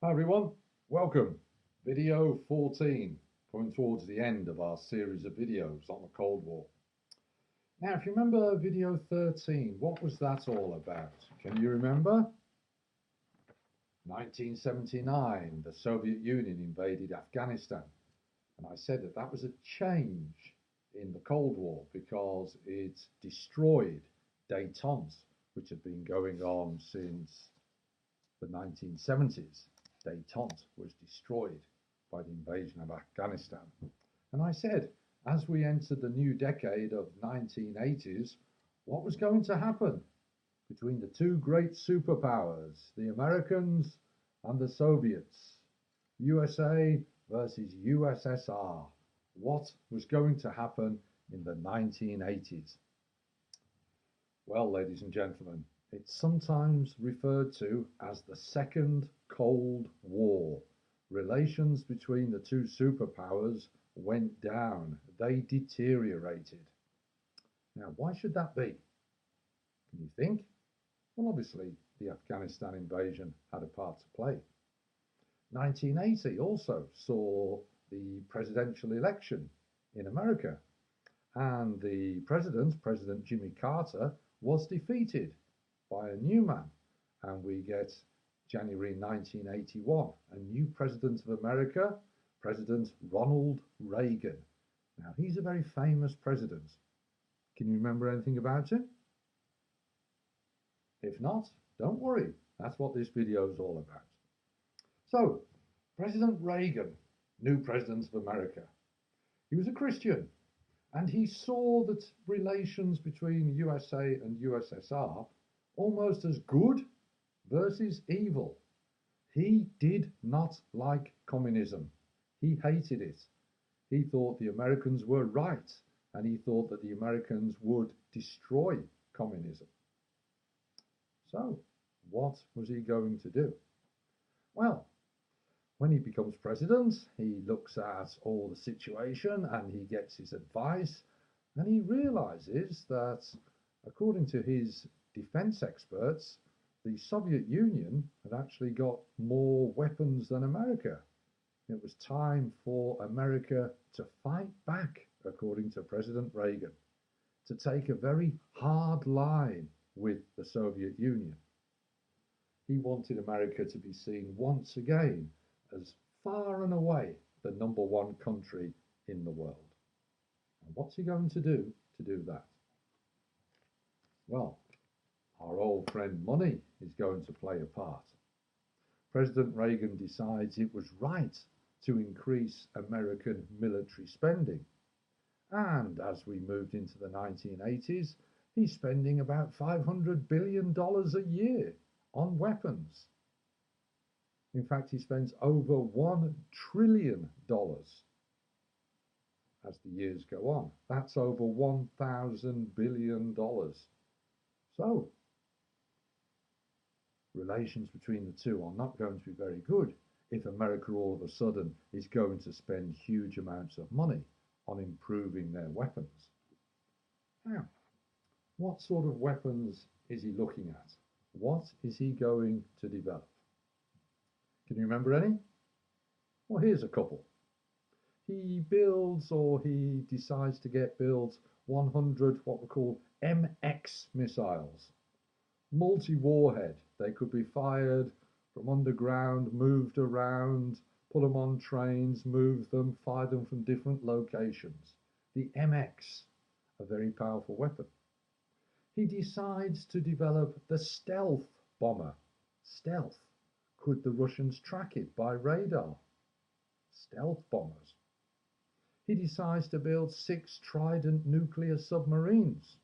Hi everyone, welcome. Video 14, coming towards the end of our series of videos on the Cold War. Now, if you remember video 13, what was that all about? Can you remember? 1979, the Soviet Union invaded Afghanistan. And I said that that was a change in the Cold War because it destroyed détente, which had been going on since the 1970s. Détente was destroyed by the invasion of Afghanistan. And I said, as we entered the new decade of 1980s, what was going to happen between the two great superpowers, the Americans and the Soviets, USA versus USSR. What was going to happen in the 1980s? Well, ladies and gentlemen, it's sometimes referred to as the Second Cold War. Relations between the two superpowers went down. They deteriorated. Now, why should that be? Can you think? Well, obviously, the Afghanistan invasion had a part to play. 1980 also saw the presidential election in America, and the President Jimmy Carter, was defeated by a new man, and we get January 1981, a new president of America, President Ronald Reagan. Now, he's a very famous president. Can you remember anything about him? If not, don't worry. That's what this video is all about. So, President Reagan, new president of America, he was a Christian, and he saw that relations between USA and USSR almost as good versus evil. He did not like communism. He hated it. He thought the Americans were right, and he thought that the Americans would destroy communism. So, what was he going to do? Well, when he becomes president, he looks at all the situation and he gets his advice, and he realizes that, according to his defense experts, the Soviet Union had actually got more weapons than America. It was time for America to fight back, according to President Reagan, to take a very hard line with the Soviet Union. He wanted America to be seen once again as far and away the number one country in the world. And what's he going to do that? Well, our old friend money is going to play a part. President Reagan decides it was right to increase American military spending. And as we moved into the 1980s, he's spending about $500 billion a year on weapons. In fact, he spends over $1 trillion as the years go on. That's over $1,000 billion. So, relations between the two are not going to be very good if America all of a sudden is going to spend huge amounts of money on improving their weapons. Now, what sort of weapons is he looking at? What is he going to develop? Can you remember any? Well, here's a couple. He builds, or he decides to get built, 100 what we call MX missiles. Multi-warhead. They could be fired from underground, moved around, put them on trains, move them, fire them from different locations. The MX, a very powerful weapon. He decides to develop the stealth bomber. Stealth. Could the Russians track it by radar? Stealth bombers. He decides to build 6 Trident nuclear submarines.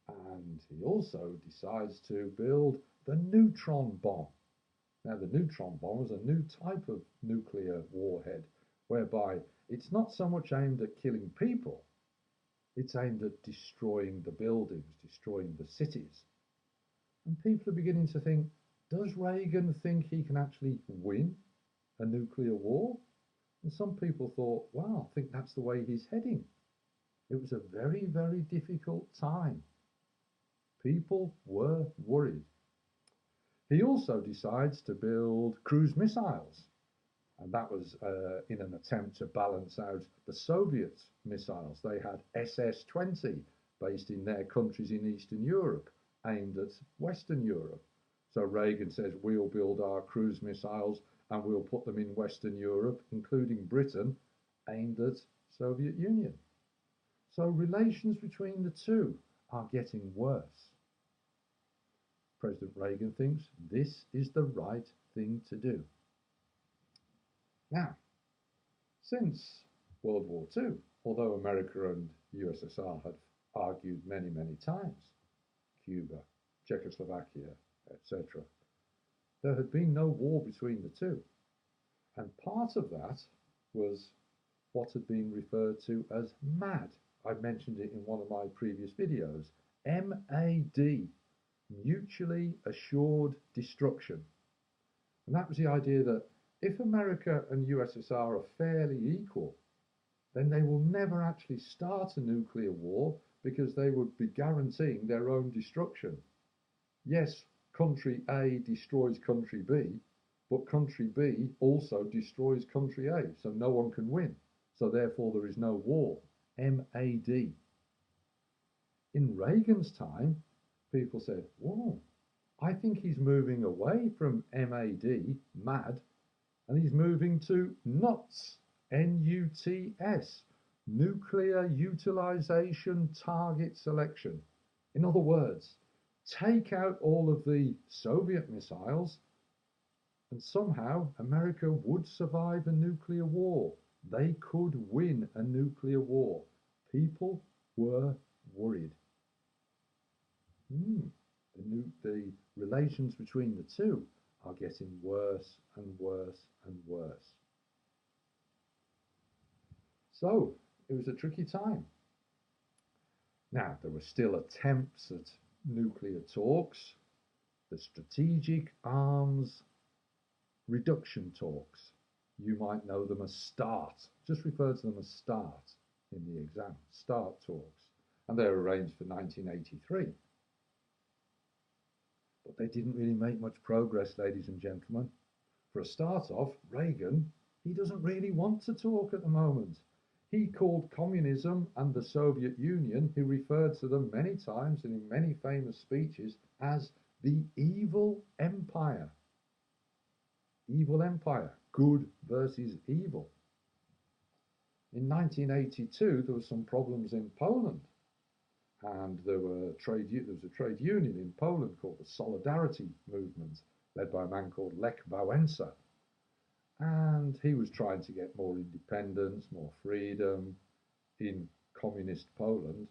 And he also decides to build the neutron bomb. Now, the neutron bomb is a new type of nuclear warhead, whereby it's not so much aimed at killing people, it's aimed at destroying the buildings, destroying the cities. And people are beginning to think, does Reagan think he can actually win a nuclear war? And some people thought, wow, I think that's the way he's heading. It was a very, very difficult time. People were worried. He also decides to build cruise missiles, and that was in an attempt to balance out the Soviet missiles. They had SS-20 based in their countries in Eastern Europe, aimed at Western Europe. So Reagan says, we'll build our cruise missiles and we'll put them in Western Europe, including Britain, aimed at Soviet Union. So relations between the two are getting worse. President Reagan thinks this is the right thing to do. Now, since World War II, although America and USSR had argued many, many times, Cuba, Czechoslovakia, etc., there had been no war between the two. And part of that was what had been referred to as MAD. I mentioned it in one of my previous videos. MAD, mutually assured destruction. And that was the idea that if America and USSR are fairly equal, then they will never actually start a nuclear war because they would be guaranteeing their own destruction. Yes, country A destroys country B, but country B also destroys country A, so no one can win. So therefore there is no war. MAD. In Reagan's time, people said, whoa, I think he's moving away from MAD, MAD, and he's moving to NUTS, NUTS, Nuclear Utilization Target Selection. In other words, take out all of the Soviet missiles and somehow America would survive a nuclear war. They could win a nuclear war. People were worried. The relations between the two are getting worse and worse and worse. So it was a tricky time. Now, there were still attempts at nuclear talks, the strategic arms reduction talks. You might know them as START. Just refer to them as START in the exam, START talks. And they're arranged for 1983. But they didn't really make much progress, ladies and gentlemen. For a start off, Reagan, he doesn't really want to talk at the moment. He called communism and the Soviet Union, he referred to them many times and in many famous speeches as the evil empire. Evil empire, good versus evil. In 1982, there were some problems in Poland. And there was a trade union in Poland called the Solidarity Movement, led by a man called Lech Wałęsa. And he was trying to get more independence, more freedom in communist Poland.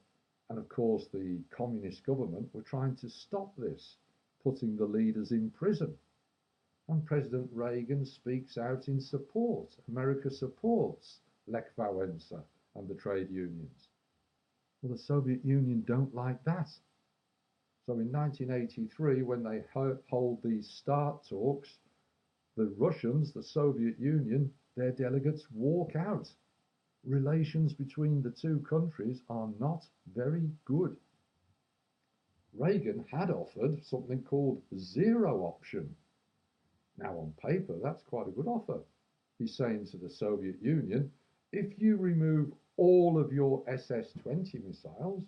And of course, the communist government were trying to stop this, putting the leaders in prison. And President Reagan speaks out in support. America supports Lech Wałęsa and the trade unions. Well, the Soviet Union don't like that. So in 1983, when they hold these START talks, the Russians, the Soviet Union, their delegates walk out. Relations between the two countries are not very good. Reagan had offered something called zero option. Now on paper, that's quite a good offer. He's saying to the Soviet Union, if you remove all of your SS-20 missiles,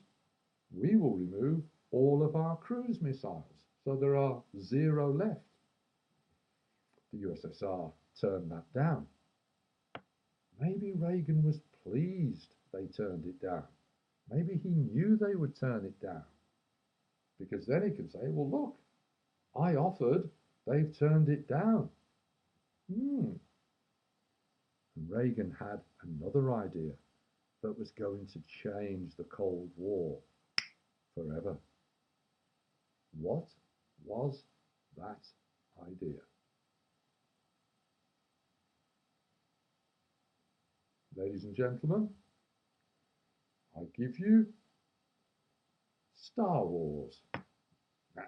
we will remove all of our cruise missiles. So there are zero left. The USSR turned that down. Maybe Reagan was pleased they turned it down. Maybe he knew they would turn it down. Because then he could say, well, look, I offered, they've turned it down. And Reagan had another idea that was going to change the Cold War forever. What was that idea? Ladies and gentlemen, I give you Star Wars. Now,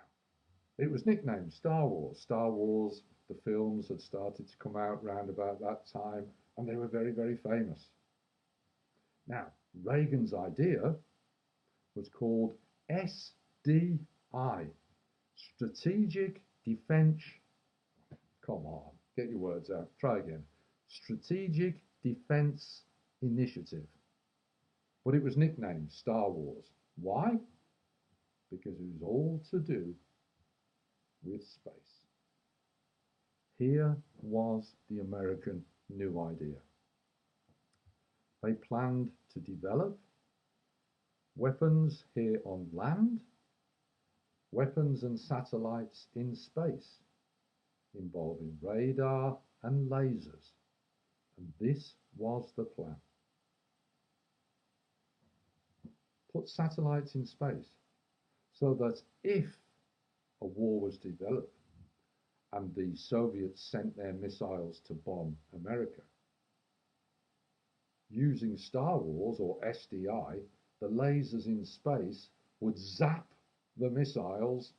it was nicknamed Star Wars. Star Wars, the films had started to come out round about that time, and they were very, very famous. Now, Reagan's idea was called SDI, Strategic Defense, come on, get your words out, try again. Strategic Defense Initiative. But it was nicknamed Star Wars. Why? Because it was all to do with space. Here was the American new idea. They planned to develop weapons here on land, weapons and satellites in space, involving radar and lasers. And this was the plan. Put satellites in space so that if a war was developed and the Soviets sent their missiles to bomb America, using Star Wars or SDI, the lasers in space would zap the missiles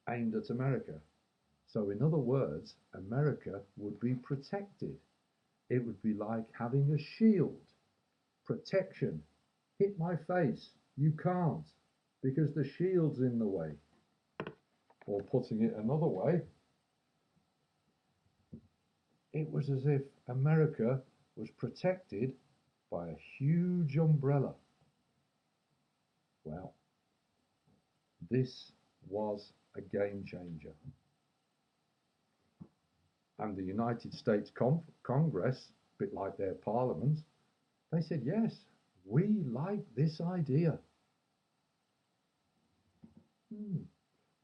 aimed at America. So in other words, America would be protected. It would be like having a shield, protection. Hit my face, you can't, because the shield's in the way. Or putting it another way, it was as if America was protected by a huge umbrella. Well, this was a game changer. And the United States Congress, a bit like their parliament, they said, yes, we like this idea.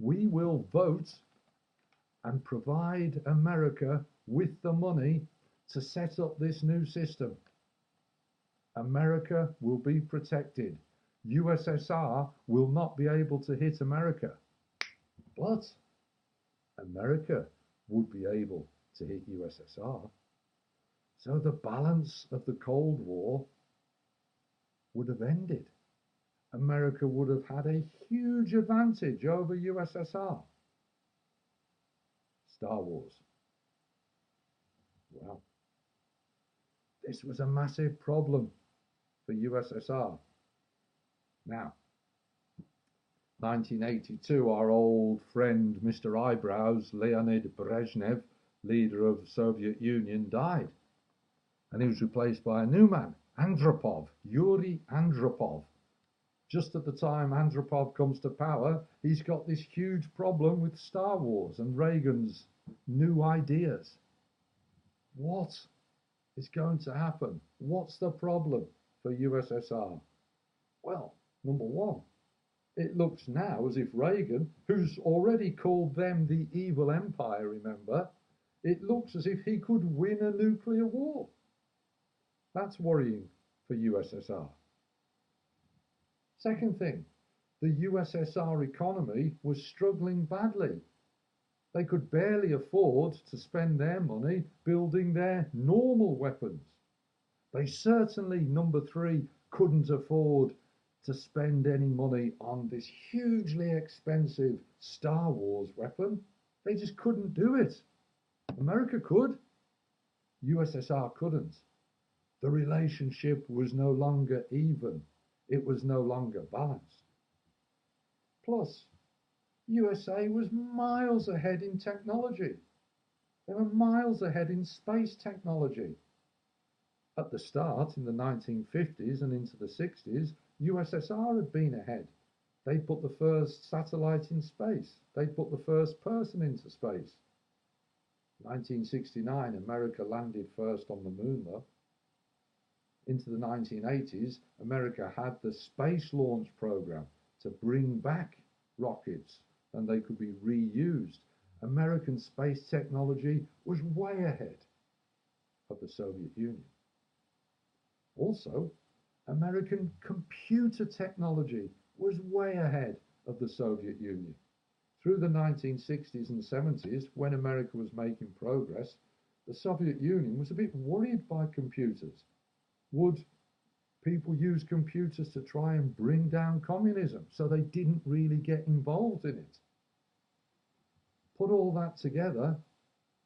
We will vote and provide America with the money to set up this new system. America will be protected. USSR will not be able to hit America. But America would be able to hit USSR. So the balance of the Cold War would have ended. America would have had a huge advantage over USSR. Star Wars. Well, this was a massive problem for USSR. Now, 1982, our old friend Mr. Eyebrows, Leonid Brezhnev, leader of the Soviet Union, died. And he was replaced by a new man, Andropov, Yuri Andropov. Just at the time Andropov comes to power, he's got this huge problem with Star Wars and Reagan's new ideas. What is going to happen? What's the problem for USSR? Well, number one, it looks now as if Reagan, who's already called them the evil empire, remember, it looks as if he could win a nuclear war. That's worrying for USSR. Second thing, the USSR economy was struggling badly. They could barely afford to spend their money building their normal weapons. They certainly, number three, couldn't afford to spend any money on this hugely expensive Star Wars weapon. They just couldn't do it. America could. USSR couldn't. The relationship was no longer even. It was no longer balanced. Plus, USA was miles ahead in technology. They were miles ahead in space technology. At the start, in the 1950s and into the 60s, USSR had been ahead. They put the first satellite in space. They put the first person into space. 1969, America landed first on the moon, though. Into the 1980s, America had the space launch program to bring back rockets and they could be reused. American space technology was way ahead of the Soviet Union. Also, American computer technology was way ahead of the Soviet Union. Through the 1960s and 70s, when America was making progress, the Soviet Union was a bit worried by computers. Would people use computers to try and bring down communism? So they didn't really get involved in it. Put all that together,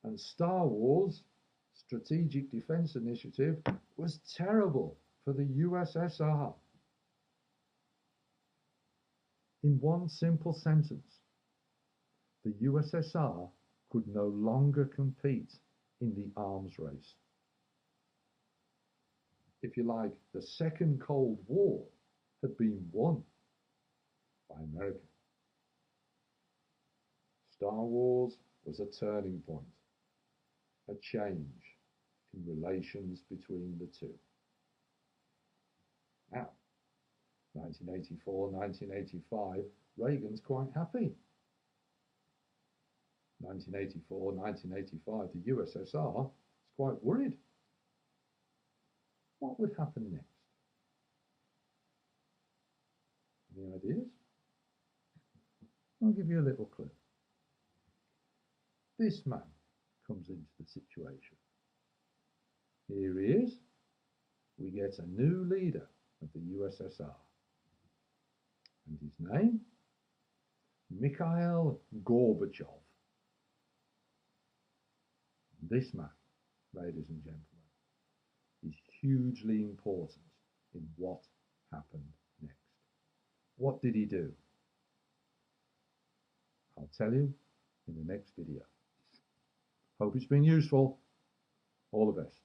and Star Wars, Strategic Defense Initiative, was terrible for the USSR. In one simple sentence, the USSR could no longer compete in the arms race. If you like, the Second Cold War had been won by America. Star Wars was a turning point, a change in relations between the two. Now, 1984, 1985, Reagan's quite happy. 1984, 1985, the USSR is quite worried. What would happen next? Any ideas? I'll give you a little clue. This man comes into the situation. Here he is. We get a new leader of the USSR. And his name? Mikhail Gorbachev. This man, ladies and gentlemen, is hugely important in what happened next. What did he do? I'll tell you in the next video. Hope it's been useful. All the best.